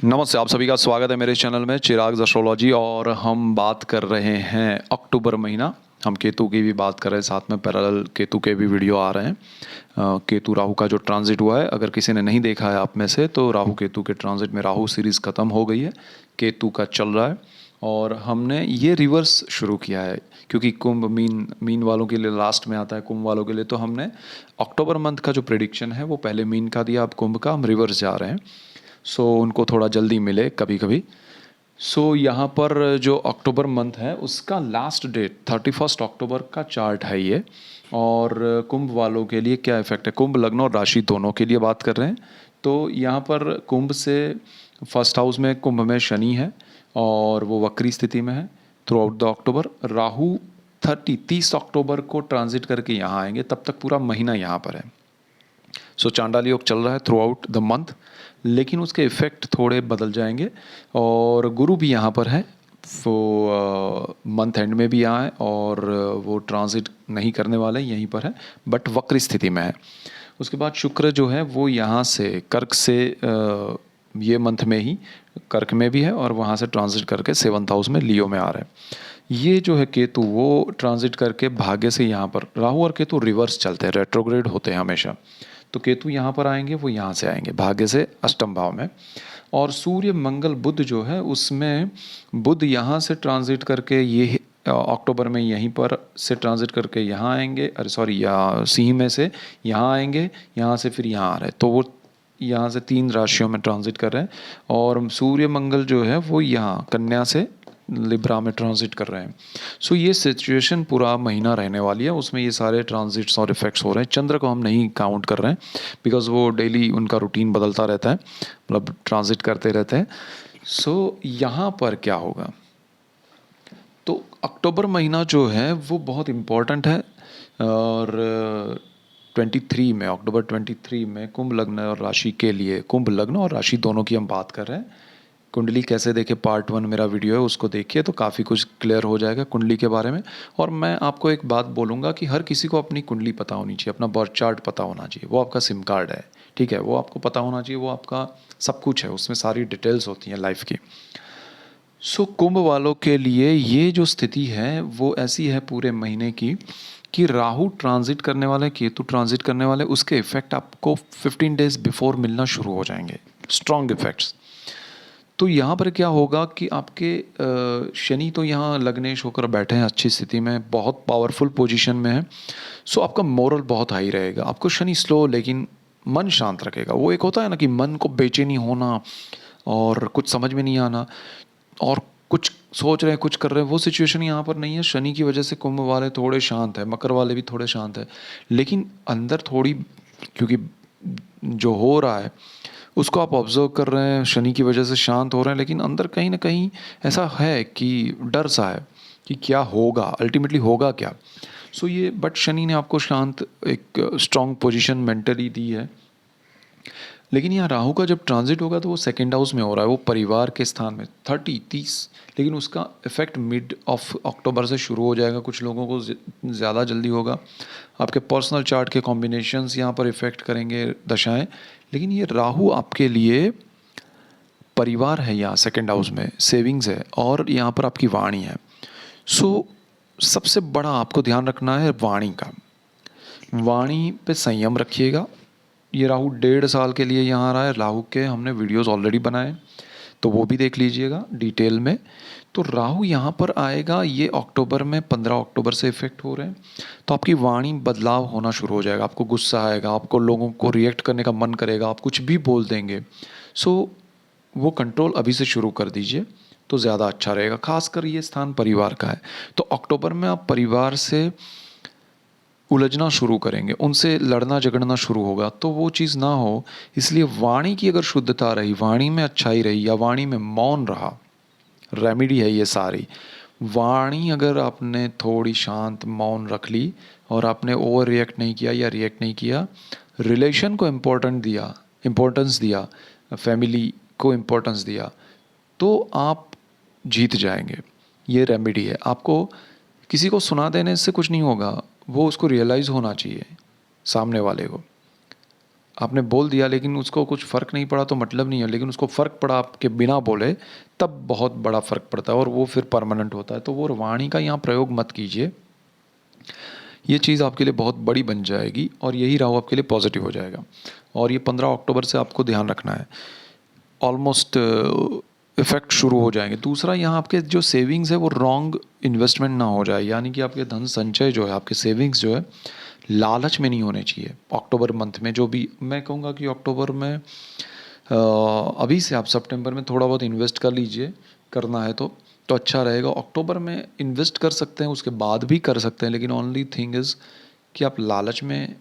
नमस्ते, आप सभी का स्वागत है मेरे चैनल में चिराग एस्ट्रोलॉजी। और हम बात कर रहे हैं अक्टूबर महीना। हम केतु की भी बात कर रहे हैं, साथ में पैरेलल केतु के भी वीडियो आ रहे हैं। केतु राहु का जो ट्रांजिट हुआ है, अगर किसी ने नहीं देखा है आप में से, तो राहु केतु के ट्रांजिट में राहु सीरीज़ ख़त्म हो गई है, केतु का चल रहा है। और हमने ये रिवर्स शुरू किया है क्योंकि कुंभ मीन वालों के लिए लास्ट में आता है, कुंभ वालों के लिए। तो हमने अक्टूबर मंथ का जो प्रेडिक्शन है वो पहले मीन का दिया, अब कुंभ का हम रिवर्स जा रहे हैं। सो उनको थोड़ा जल्दी मिले कभी कभी। सो यहाँ पर जो अक्टूबर मंथ है उसका लास्ट डेट 31 अक्टूबर का चार्ट है ये। और कुंभ वालों के लिए क्या इफेक्ट है, कुंभ लग्न और राशि दोनों के लिए बात कर रहे हैं। तो यहाँ पर कुंभ से फर्स्ट हाउस में कुंभ में शनि है और वो वक्री स्थिति में है through out the October. Rahu 30 अक्टूबर को ट्रांजिट करके यहाँ आएंगे, तब तक पूरा महीना यहाँ पर है। सो चांडाल योग चल रहा है थ्रू आउट द मंथ, लेकिन उसके इफ़ेक्ट थोड़े बदल जाएंगे। और गुरु भी यहाँ पर है, वो मंथ एंड में भी यहाँ है और वो ट्रांजिट नहीं करने वाले, यहीं पर है बट वक्र स्थिति में है। उसके बाद शुक्र जो है वो यहाँ से कर्क से ये मंथ में ही कर्क में भी है और वहाँ से ट्रांजिट करके 7th हाउस में लियो में आ रहा है। ये जो है केतु वो ट्रांजिट करके भाग्य से यहाँ पर, राहु और केतु रिवर्स चलते हैं, रेट्रोग्रेड होते हैं हमेशा। तो केतु यहाँ पर आएंगे, वो यहाँ से आएंगे भाग्य से अष्टम भाव में। और सूर्य मंगल बुध जो है उसमें बुध यहाँ से ट्रांजिट करके ये अक्टूबर में यहीं पर से ट्रांजिट करके यहाँ आएंगे, अरे सॉरी, या सिंह में से यहाँ आएंगे, यहाँ से फिर यहाँ आ रहे हैं। तो वो यहाँ से 3 राशियों में ट्रांजिट कर रहे हैं। और सूर्य मंगल जो है वो यहाँ कन्या से लिब्रा में ट्रांजिट कर रहे हैं। सो ये सिचुएशन पूरा महीना रहने वाली है, उसमें ये सारे ट्रांजिट्स और इफेक्ट्स हो रहे हैं। चंद्र को हम नहीं काउंट कर रहे हैं बिकॉज वो डेली उनका रूटीन बदलता रहता है, मतलब ट्रांजिट करते रहते हैं। सो यहाँ पर क्या होगा, तो अक्टूबर महीना जो है वो बहुत इम्पोर्टेंट है। और 23 में, अक्टूबर 23 में कुंभ लग्न और राशि के लिए, कुंभ लग्न और राशि दोनों की हम बात कर रहे हैं। कुंडली कैसे देखे पार्ट 1 मेरा वीडियो है, उसको देखिए तो काफ़ी कुछ क्लियर हो जाएगा कुंडली के बारे में। और मैं आपको एक बात बोलूँगा कि हर किसी को अपनी कुंडली पता होनी चाहिए, अपना बर्थ चार्ट पता होना चाहिए। वो आपका सिम कार्ड है, ठीक है, वो आपको पता होना चाहिए, वो आपका सब कुछ है, उसमें सारी डिटेल्स होती हैं लाइफ की। सो कुंभ वालों के लिए ये जो स्थिति है वो ऐसी है पूरे महीने की कि राहु ट्रांजिट करने वाले, केतु ट्रांजिट करने वाले, उसके इफेक्ट आपको 15 डेज बिफोर मिलना शुरू हो जाएंगे, स्ट्रॉन्ग इफेक्ट्स। तो यहाँ पर क्या होगा कि आपके शनि तो यहाँ लग्नेश होकर बैठे हैं अच्छी स्थिति में, बहुत पावरफुल पोजीशन में है। सो आपका मोरल बहुत हाई रहेगा। आपको शनि स्लो लेकिन मन शांत रखेगा। वो एक होता है ना कि मन को बेचैनी होना और कुछ समझ में नहीं आना और कुछ सोच रहे हैं, कुछ कर रहे हैं, वो सिचुएशन यहाँ पर नहीं है। शनि की वजह से कुंभ वाले थोड़े शांत है, मकर वाले भी थोड़े शांत है, लेकिन अंदर थोड़ी, क्योंकि जो हो रहा है उसको आप ऑब्जर्व कर रहे हैं, शनि की वजह से शांत हो रहे हैं, लेकिन अंदर कहीं ना कहीं ऐसा है कि डर सा है कि क्या होगा, अल्टीमेटली होगा क्या। सो ये, बट शनि ने आपको शांत एक स्ट्रॉन्ग पोजीशन मेंटली दी है। लेकिन यहाँ राहु का जब ट्रांजिट होगा तो वो 2nd हाउस में हो रहा है, वो परिवार के स्थान में 30, लेकिन उसका इफेक्ट मिड ऑफ अक्टूबर से शुरू हो जाएगा। कुछ लोगों को ज़्यादा जल्दी होगा। आपके पर्सनल चार्ट के कॉम्बिनेशंस यहाँ पर इफेक्ट करेंगे, दशाएं। लेकिन ये राहु आपके लिए परिवार है, यहाँ 2nd हाउस में सेविंग्स है और यहाँ पर आपकी वाणी है। सो सबसे बड़ा आपको ध्यान रखना है वाणी का। वाणी पे संयम रखिएगा। ये राहु 1.5 साल के लिए यहाँ आ रहा है। राहु के हमने वीडियोस ऑलरेडी बनाए, तो वो भी देख लीजिएगा डिटेल में। तो राहु यहाँ पर आएगा, ये अक्टूबर में 15 अक्टूबर से इफेक्ट हो रहे हैं। तो आपकी वाणी बदलाव होना शुरू हो जाएगा, आपको गुस्सा आएगा, आपको लोगों को रिएक्ट करने का मन करेगा, आप कुछ भी बोल देंगे। सो वो कंट्रोल अभी से शुरू कर दीजिए तो ज़्यादा अच्छा रहेगा। खासकर ये स्थान परिवार का है, तो अक्टूबर में आप परिवार से उलझना शुरू करेंगे, उनसे लड़ना झगड़ना शुरू होगा, तो वो चीज़ ना हो। इसलिए वाणी की अगर शुद्धता रही, वाणी में अच्छाई रही या वाणी में मौन रहा, रेमेडी है ये सारी। वाणी अगर आपने थोड़ी शांत मौन रख ली और आपने ओवर रिएक्ट नहीं किया या रिएक्ट नहीं किया, रिलेशन को इम्पोर्टेंस दिया, फैमिली को इम्पोर्टेंस दिया, तो आप जीत जाएंगे। ये रेमेडी है। आपको किसी को सुना देने से कुछ नहीं होगा, वो उसको रियलाइज़ होना चाहिए सामने वाले को। आपने बोल दिया लेकिन उसको कुछ फ़र्क नहीं पड़ा तो मतलब नहीं है, लेकिन उसको फ़र्क पड़ा आपके बिना बोले, तब बहुत बड़ा फ़र्क पड़ता है और वो फिर परमानेंट होता है। तो वो वाणी का यहाँ प्रयोग मत कीजिए, ये चीज़ आपके लिए बहुत बड़ी बन जाएगी और यही राहु आपके लिए पॉजिटिव हो जाएगा। और ये 15 अक्टूबर से आपको ध्यान रखना है, ऑलमोस्ट इफ़ेक्ट शुरू हो जाएंगे। दूसरा, यहाँ आपके जो सेविंग्स है वो रॉन्ग इन्वेस्टमेंट ना हो जाए, यानी कि आपके धन संचय जो है, आपके सेविंग्स जो है, लालच में नहीं होने चाहिए। अक्टूबर मंथ में जो भी, मैं कहूँगा कि अक्टूबर में अभी से आप सितंबर में थोड़ा बहुत इन्वेस्ट कर लीजिए, करना है तो अच्छा रहेगा। अक्टूबर में इन्वेस्ट कर सकते हैं, उसके बाद भी कर सकते हैं, लेकिन ओनली थिंग इज़ कि आप लालच में,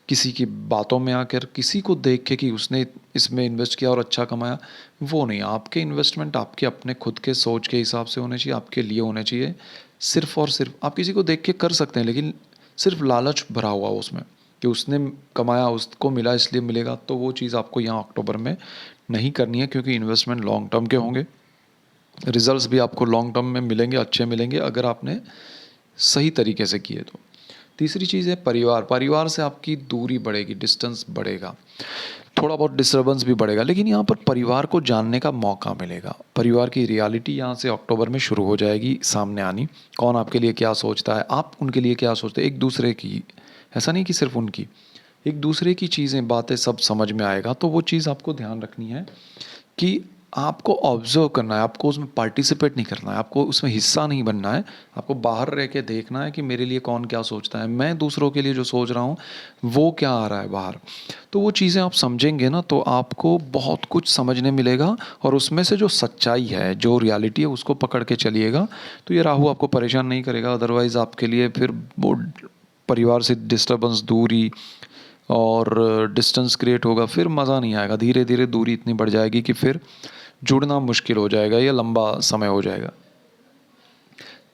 किसी की बातों में आकर, किसी को देख के कि उसने इसमें इन्वेस्ट किया और अच्छा कमाया, वो नहीं। आपके इन्वेस्टमेंट आपके अपने खुद के सोच के हिसाब से होने चाहिए, आपके लिए होने चाहिए। सिर्फ़ और सिर्फ आप किसी को देख के कर सकते हैं, लेकिन सिर्फ लालच भरा हुआ हो उसमें कि उसने कमाया, उसको मिला इसलिए मिलेगा, तो वो चीज़ आपको यहाँ अक्टूबर में नहीं करनी है, क्योंकि इन्वेस्टमेंट लॉन्ग टर्म के होंगे। रिजल्ट्स भी आपको लॉन्ग टर्म में मिलेंगे, अच्छे मिलेंगे, अगर आपने सही तरीके से किए तो। तीसरी चीज़ है परिवार। परिवार से आपकी दूरी बढ़ेगी, डिस्टेंस बढ़ेगा, थोड़ा बहुत डिस्टर्बेंस भी बढ़ेगा, लेकिन यहाँ पर परिवार को जानने का मौका मिलेगा। परिवार की रियलिटी यहाँ से अक्टूबर में शुरू हो जाएगी सामने आनी। कौन आपके लिए क्या सोचता है, आप उनके लिए क्या सोचते हैं, एक दूसरे की, ऐसा नहीं कि सिर्फ उनकी, एक दूसरे की चीज़ें, बातें सब समझ में आएगा। तो वो चीज़ आपको ध्यान रखनी है कि आपको ऑब्ज़र्व करना है, आपको उसमें पार्टिसिपेट नहीं करना है, आपको उसमें हिस्सा नहीं बनना है। आपको बाहर रह के देखना है कि मेरे लिए कौन क्या सोचता है, मैं दूसरों के लिए जो सोच रहा हूँ वो क्या आ रहा है बाहर। तो वो चीज़ें आप समझेंगे ना, तो आपको बहुत कुछ समझने मिलेगा और उसमें से जो सच्चाई है, जो रियलिटी है, उसको पकड़ के चलिएगा। तो ये राहु आपको परेशान नहीं करेगा। अदरवाइज़ आपके लिए फिर वो परिवार से डिस्टर्बेंस, दूरी और डिस्टेंस क्रिएट होगा, फिर मज़ा नहीं आएगा। धीरे धीरे दूरी इतनी बढ़ जाएगी कि फिर जुड़ना मुश्किल हो जाएगा या लंबा समय हो जाएगा।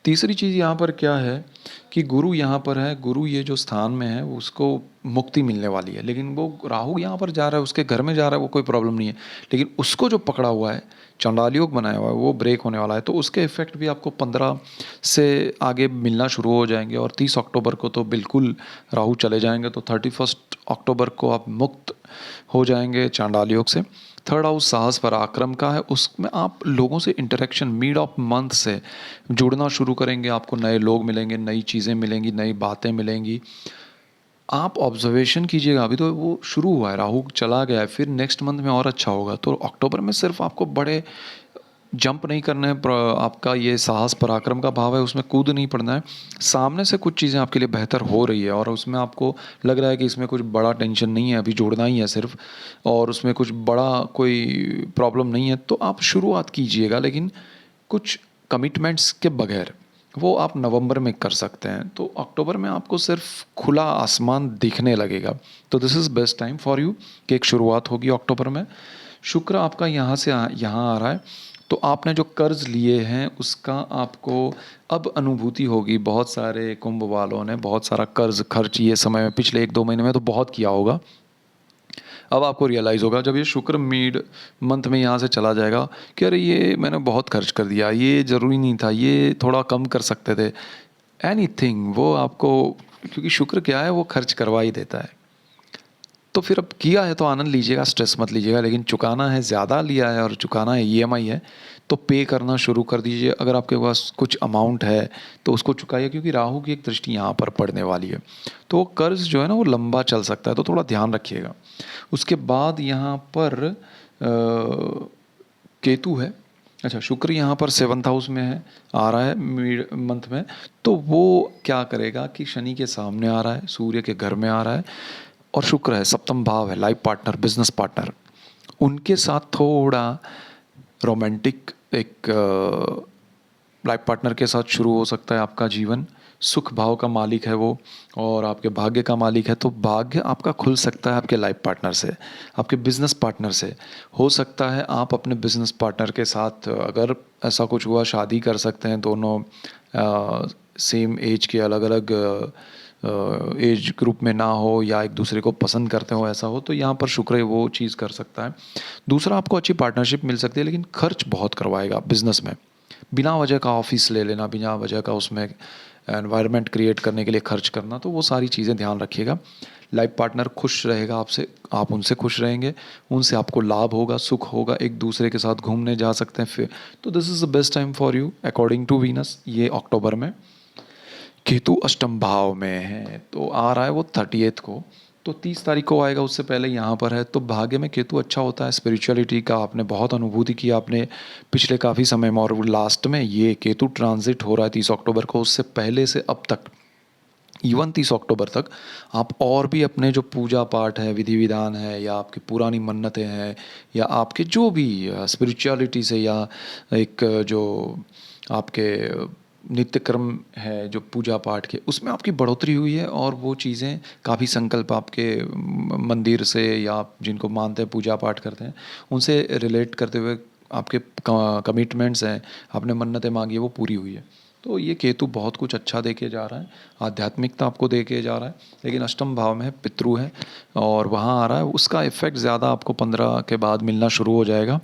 तीसरी चीज़ यहाँ पर क्या है कि गुरु यहाँ पर है, गुरु ये जो स्थान में है उसको मुक्ति मिलने वाली है, लेकिन वो राहु यहाँ पर जा रहा है, उसके घर में जा रहा है, वो कोई प्रॉब्लम नहीं है। लेकिन उसको जो पकड़ा हुआ है, चंडाल योग बनाया हुआ है, वो ब्रेक होने वाला है। तो उसके इफेक्ट भी आपको 15 से आगे मिलना शुरू हो जाएंगे और 30 अक्टूबर को तो बिल्कुल राहु चले जाएंगे। तो 31 अक्टूबर को आप मुक्त हो जाएंगे चांडाल योग से। थर्ड हाउस साहस पराक्रम का है, उसमें आप लोगों से इंटरेक्शन मिड ऑफ मंथ से जुड़ना शुरू करेंगे। आपको नए लोग मिलेंगे, नई चीज़ें मिलेंगी, नई बातें मिलेंगी। आप ऑब्जर्वेशन कीजिएगा, अभी तो वो शुरू हुआ है, राहु चला गया है, फिर नेक्स्ट मंथ में और अच्छा होगा। तो अक्टूबर में सिर्फ आपको बड़े जंप नहीं करना है, आपका ये साहस पराक्रम का भाव है, उसमें कूद नहीं पड़ना है। सामने से कुछ चीज़ें आपके लिए बेहतर हो रही है और उसमें आपको लग रहा है कि इसमें कुछ बड़ा टेंशन नहीं है, अभी जोड़ना ही है सिर्फ, और उसमें कुछ बड़ा कोई प्रॉब्लम नहीं है, तो आप शुरुआत कीजिएगा, लेकिन कुछ कमिटमेंट्स के बगैर। वो आप नवंबर में कर सकते हैं। तो अक्टूबर में आपको सिर्फ खुला आसमान दिखने लगेगा। तो this is best time for you कि एक शुरुआत होगी अक्टूबर में। शुक्र आपका यहाँ से यहाँ आ रहा है, तो आपने जो कर्ज लिए हैं उसका आपको अब अनुभूति होगी। बहुत सारे कुंभ वालों ने बहुत सारा कर्ज खर्च ये समय में, पिछले 1-2 महीने में तो बहुत किया होगा। अब आपको रियलाइज़ होगा जब ये शुक्र मिड मंथ में यहाँ से चला जाएगा कि अरे ये मैंने बहुत खर्च कर दिया, ये ज़रूरी नहीं था, ये थोड़ा कम कर सकते थे। एनीथिंग वो आपको, क्योंकि शुक्र क्या है, वो खर्च करवा ही देता है। तो फिर अब किया है तो आनंद लीजिएगा, स्ट्रेस मत लीजिएगा। लेकिन चुकाना है, ज़्यादा लिया है और चुकाना है, ईएमआई है, तो पे करना शुरू कर दीजिए। अगर आपके पास कुछ अमाउंट है तो उसको चुकाइए, क्योंकि राहु की एक दृष्टि यहाँ पर पड़ने वाली है। तो वो कर्ज जो है ना वो लंबा चल सकता है, तो थोड़ा ध्यान रखिएगा। उसके बाद यहाँ पर केतु है, अच्छा शुक्र यहाँ पर 7th हाउस में है, आ रहा है मिड मंथ में। तो वो क्या करेगा कि शनि के सामने आ रहा है, सूर्य के घर में आ रहा है, और शुक्र है, सप्तम भाव है, लाइफ पार्टनर, बिजनेस पार्टनर। उनके साथ थोड़ा रोमांटिक एक लाइफ पार्टनर के साथ शुरू हो सकता है आपका जीवन। सुख भाव का मालिक है वो, और आपके भाग्य का मालिक है। तो भाग्य आपका खुल सकता है आपके लाइफ पार्टनर से, आपके बिजनेस पार्टनर से। हो सकता है आप अपने बिजनेस पार्टनर के साथ, अगर ऐसा कुछ हुआ, शादी कर सकते हैं दोनों सेम एज के, अलग अलग एज ग्रुप में ना हो, या एक दूसरे को पसंद करते हो, ऐसा हो तो यहाँ पर शुक्र वो चीज़ कर सकता है। दूसरा, आपको अच्छी पार्टनरशिप मिल सकती है, लेकिन खर्च बहुत करवाएगा बिजनेस में। बिना वजह का ऑफिस ले लेना, बिना वजह का उसमें एनवायरनमेंट क्रिएट करने के लिए खर्च करना, तो वो सारी चीज़ें ध्यान रखिएगा। लाइफ पार्टनर खुश रहेगा आपसे, आप उनसे खुश रहेंगे, उनसे आपको लाभ होगा, सुख होगा, एक दूसरे के साथ घूमने जा सकते हैं फिर। तो this is the best time for you according to Venus. ये अक्टूबर में केतु अष्टम भाव में है, तो आ रहा है वो 30th को, तो 30 तारीख को आएगा, उससे पहले यहाँ पर है। तो भाग्य में केतु अच्छा होता है, स्पिरिचुअलिटी का आपने बहुत अनुभूति की आपने पिछले काफ़ी समय में, और लास्ट में ये केतु ट्रांजिट हो रहा है 30 अक्टूबर को, उससे पहले से अब तक इवन 30 अक्टूबर तक आप और भी अपने जो पूजा पाठ है, विधि विधान है, या आपकी पुरानी मन्नतें हैं, या आपके जो भी स्पिरिचुअलिटी से, या एक जो आपके नित्य कर्म है जो पूजा पाठ के, उसमें आपकी बढ़ोतरी हुई है, और वो चीज़ें काफ़ी संकल्प आपके मंदिर से, या आप जिनको मानते हैं पूजा पाठ करते हैं उनसे रिलेट करते हुए आपके कमिटमेंट्स हैं, आपने मन्नतें मांगी है, वो पूरी हुई है। तो ये केतु बहुत कुछ अच्छा दे के जा रहा है, आध्यात्मिकता आपको दे के जा रहा है, लेकिन अष्टम भाव में है, पितृ है, और वहाँ आ रहा है, उसका इफेक्ट ज़्यादा आपको 15 के बाद मिलना शुरू हो जाएगा।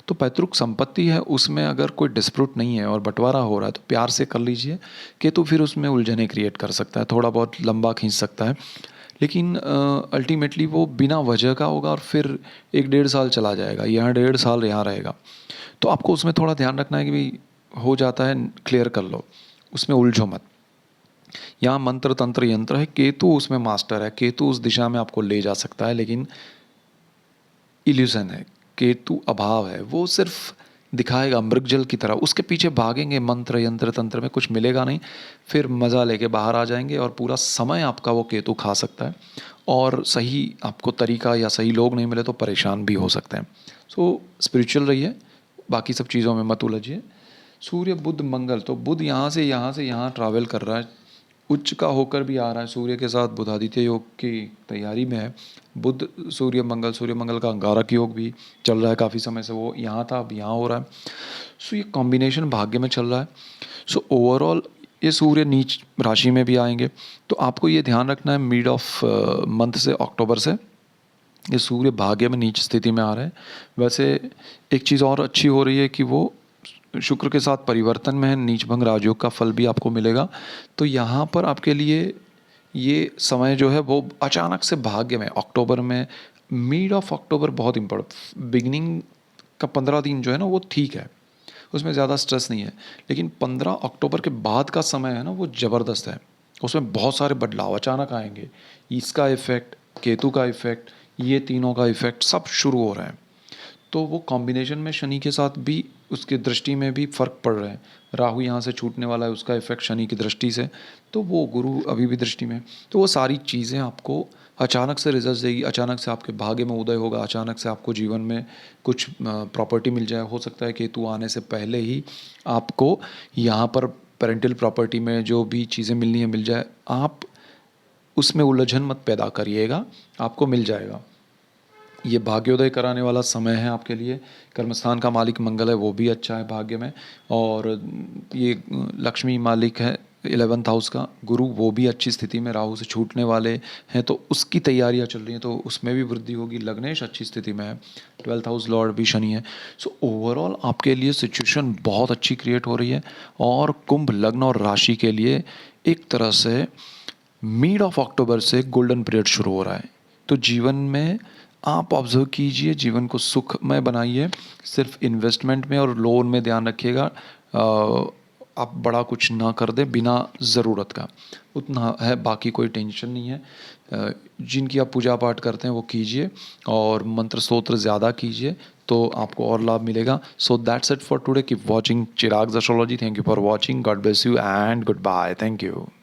तो पैतृक संपत्ति है, उसमें अगर कोई डिस्प्यूट नहीं है और बंटवारा हो रहा है तो प्यार से कर लीजिए। केतु फिर उसमें उलझने क्रिएट कर सकता है, थोड़ा बहुत लंबा खींच सकता है, लेकिन अल्टीमेटली वो बिना वजह का होगा, और फिर 1-1.5 साल चला जाएगा, यहाँ 1.5 साल यहाँ रहेगा। तो आपको उसमें थोड़ा ध्यान रखना है कि भाई हो जाता है, क्लियर कर लो, उसमें उलझो मत। यहाँ मंत्र तंत्र यंत्र है, केतु उसमें मास्टर है, केतु उस दिशा में आपको ले जा सकता है, लेकिन इल्यूजन है, केतु अभाव है, वो सिर्फ दिखाएगा मृगजल की तरह, उसके पीछे भागेंगे, मंत्र यंत्र तंत्र में कुछ मिलेगा नहीं, फिर मज़ा लेके बाहर आ जाएंगे, और पूरा समय आपका वो केतु खा सकता है, और सही आपको तरीका या सही लोग नहीं मिले तो परेशान भी हो सकते हैं। सो स्पिरिचुअल रहिए, बाकी सब चीज़ों में मत उलझिए। सूर्य बुध मंगल, तो बुध यहाँ ट्रैवल कर रहा है, उच्च का होकर भी आ रहा है, सूर्य के साथ बुधादित्य योग की तैयारी में है। बुध सूर्य मंगल का अंगारक योग भी चल रहा है काफ़ी समय से, वो यहाँ था अब यहाँ हो रहा है। सो ये कॉम्बिनेशन भाग्य में चल रहा है। सो ओवरऑल ये सूर्य नीच राशि में भी आएंगे, तो आपको ये ध्यान रखना है मिड ऑफ मंथ से, अक्टूबर से ये सूर्य भाग्य में नीच स्थिति में आ रहे हैं। वैसे एक चीज़ और अच्छी हो रही है कि वो शुक्र के साथ परिवर्तन में है, नीच भंग राजयोग का फल भी आपको मिलेगा। तो यहाँ पर आपके लिए ये समय जो है वो अचानक से भाग्य में अक्टूबर में, मिड ऑफ अक्टूबर बहुत इम्पोर्टेंट, बिगिनिंग का 15 दिन जो है ना वो ठीक है, उसमें ज़्यादा स्ट्रेस नहीं है, लेकिन 15 अक्टूबर के बाद का समय है ना वो ज़बरदस्त है, उसमें बहुत सारे बदलाव अचानक आएंगे। इसका इफेक्ट, केतु का इफेक्ट, ये तीनों का इफेक्ट सब शुरू हो रहा है। तो वो कॉम्बिनेशन में शनि के साथ भी, उसकी दृष्टि में भी फ़र्क पड़ रहा है। राहु यहाँ से छूटने वाला है, उसका इफेक्ट शनि की दृष्टि से, तो वो गुरु अभी भी दृष्टि में है। तो वो सारी चीज़ें आपको अचानक से रिजल्ट देगी, अचानक से आपके भाग्य में उदय होगा, अचानक से आपको जीवन में कुछ प्रॉपर्टी मिल जाए। हो सकता है केतु आने से पहले ही आपको यहाँ पर पेरेंटल प्रॉपर्टी में जो भी चीज़ें मिलनी है मिल जाए, आप उसमें उलझन मत पैदा करिएगा, आपको मिल जाएगा। ये भाग्योदय कराने वाला समय है आपके लिए। कर्मस्थान का मालिक मंगल है, वो भी अच्छा है भाग्य में, और ये लक्ष्मी मालिक है 11th हाउस का गुरु, वो भी अच्छी स्थिति में, राहु से छूटने वाले हैं तो उसकी तैयारियां चल रही हैं, तो उसमें भी वृद्धि होगी। लग्नेश अच्छी स्थिति में है, 12th हाउस लॉर्ड भी शनि है। सो ओवरऑल आपके लिए सिचुएशन बहुत अच्छी क्रिएट हो रही है, और कुंभ लग्न और राशि के लिए एक तरह से मिड ऑफ अक्टूबर से गोल्डन पीरियड शुरू हो रहा है। तो जीवन में आप ऑब्जर्व कीजिए, जीवन को सुखमय बनाइए, सिर्फ इन्वेस्टमेंट में और लोन में ध्यान रखिएगा। आप बड़ा कुछ ना कर दें बिना ज़रूरत का, उतना है, बाकी कोई टेंशन नहीं है। जिनकी आप पूजा पाठ करते हैं वो कीजिए, और मंत्र स्तोत्र ज़्यादा कीजिए, तो आपको और लाभ मिलेगा। So that's it for today. Keep watching Chirag's astrology. Thank you for watching. God bless you and goodbye. Thank you.